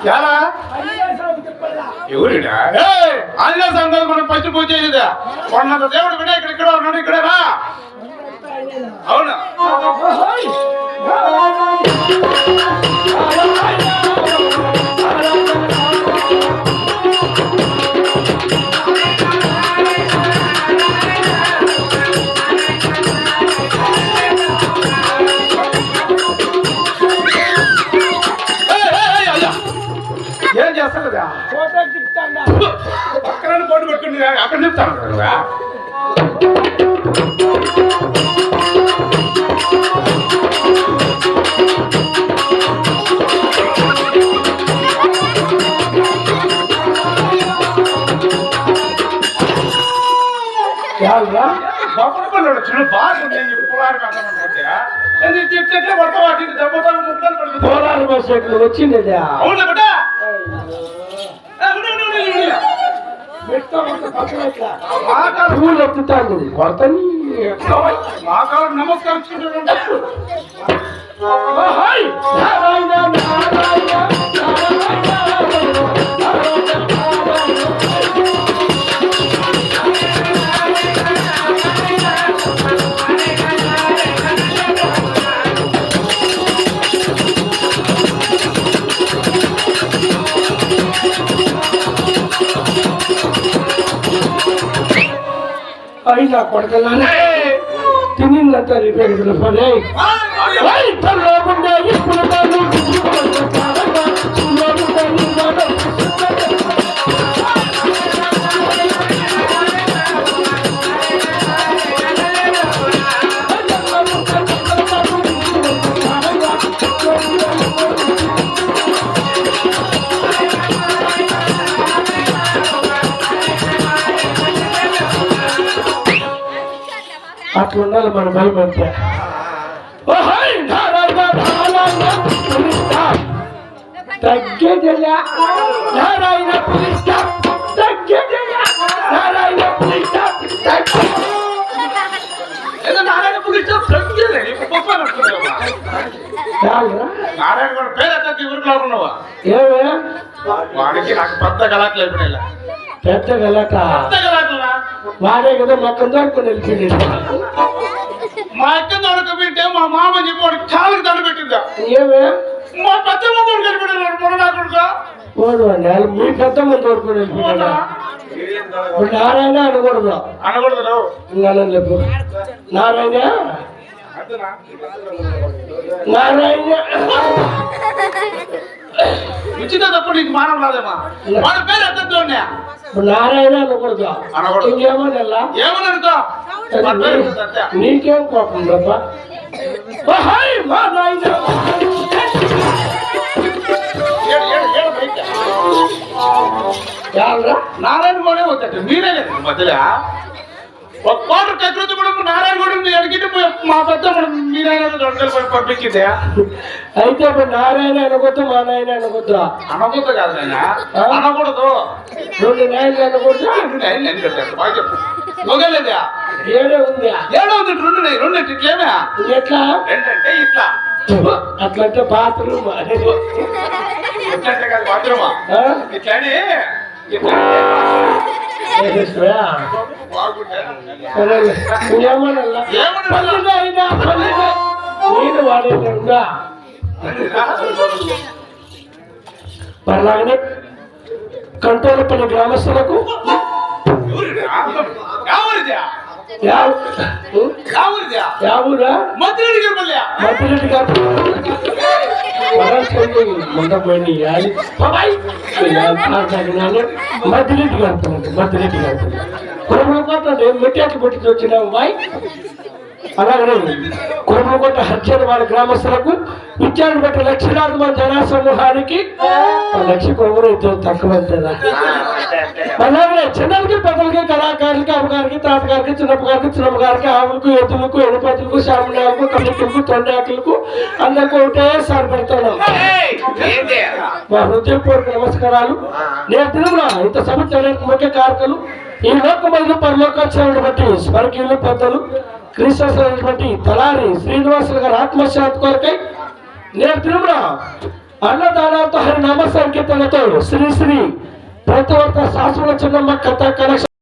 ఎలా ఎవరిడా ఆంజనేయ స్వామి మనం పచ్చి పూజ చేసేదా కొన్నంత దేవుడు కూడా ఇక్కడ ఉన్నాడు ఇక్కడేనా అవునా ఏం చేస్తాను కదా పక్కన పోటీ పెట్టుకుని అక్కడ చెప్తాను కదా చిన్న బాగుంది పోరాడు బస్ వచ్చింది అవును పూలు ఎత్తుతాంది కొడతని మా కాలం నమస్కారం అయినా కొడకలానే తినిందంతా రిపేర్ పని ఇప్పుడు అట్లా ఉండాలి మన భయం అంతే తగ్గేదిలా నారాయణ పులిస్ తగ్గేదిలా నారాయణ పులిస్ నారాయణ పులిస్ నారాయణ పేరు ఊరిలో ఉన్నావా ఏమే వాడికి నాకు పెద్ద గలాట్లు పెద్ద గలాట వాడే కదా మొక్కం దొరుకుని వెళ్ళిపోయింది మా అక్క దొరకపోయింటే మా మామ చెప్పి వాడికి కాలుకి దండ పెట్టిందా ఏమే మా పెద్ద ముందు వెళ్ళిపోయాడు మీ పెద్ద ముందు దొరుకుని వెళ్ళిపోయాడు ఇప్పుడు నారాయణ అనకూడదు అనకూడదు నారాయణ నారాయణ ఉచిత తప్పుడు నీకు మానవ రాదేమా వాడి పేరు ఎత్తద్దు నారాయణ అనకూడదు ఇంకేమో ఏమనుకో నీకేం కోపం తప్ప నారాయణ కూడా వద్దట మీరే మధ్యలో ఒక కోట కకృతి కూడా నారాయణ కూడా అడిగితే మా పెద్ద మీరైనా పంపించిందే అయితే ఇప్పుడు నారాయణ అనకూడదు మా నాయన అనకూడదు అనకూడదు కాదు నాయన అనకూడదు రెండు నాయనలు అనకూడదు బాగా చెప్పు మొగలేదా ఏడే ఉంది రెండు ఇట్లేమే ఎట్లా ఏంటంటే ఇట్లా అట్లా అంటే బాత్రూమ్ ఎట్లంటే కాదు బాత్రూమా ఇట్లానే నేను వాడేది ఉందా మరలాగనే కంటోలపల్లి గ్రామస్తులకు మద్దిరెడ్డి గారు మద్దిరెడ్డి గారు కుటుంబకోట మెట్టాకి పుట్టించి వచ్చిన అమ్మాయి అలాగనే కుటుంబకోట హర్జన్ వాళ్ళ గ్రామస్తులకు విద్యాన్ని బట్టి లక్షలాది మంది జనాసమూహానికి లక్ష కొనుగోలు ఇద్దరు తక్కువ అలాగే చిన్నలకి పెద్దలకి కళాకారులకి అమ్మగారికి తాతగారికి చిన్నప్పగారికి ఆవులకు ఎద్దులకు ఎడపతులకు శామలకు కళ్ళకు తొండాకులకు అందరికీ ఒకటే సరిపడుతున్నాం మా హృదయపూర్వక నమస్కారాలు. నేను తిరుగునా ఇంత సభ చేయడానికి ముఖ్య కారకులు ఈ లోకమైన పరలోకాచారాన్ని బట్టి స్వర్గీయులు పెద్దలు క్రీస్తున్నటువంటి తలారి శ్రీనివాసులు గారి ఆత్మశాంతి కొరకై నేను తిరుగునా అన్నదానాలతో హరినామ సంకీర్తనతో శ్రీ శ్రీ ప్రతివర్త శాశ్వత చిన్నమ్మ కథ కనెక్షన్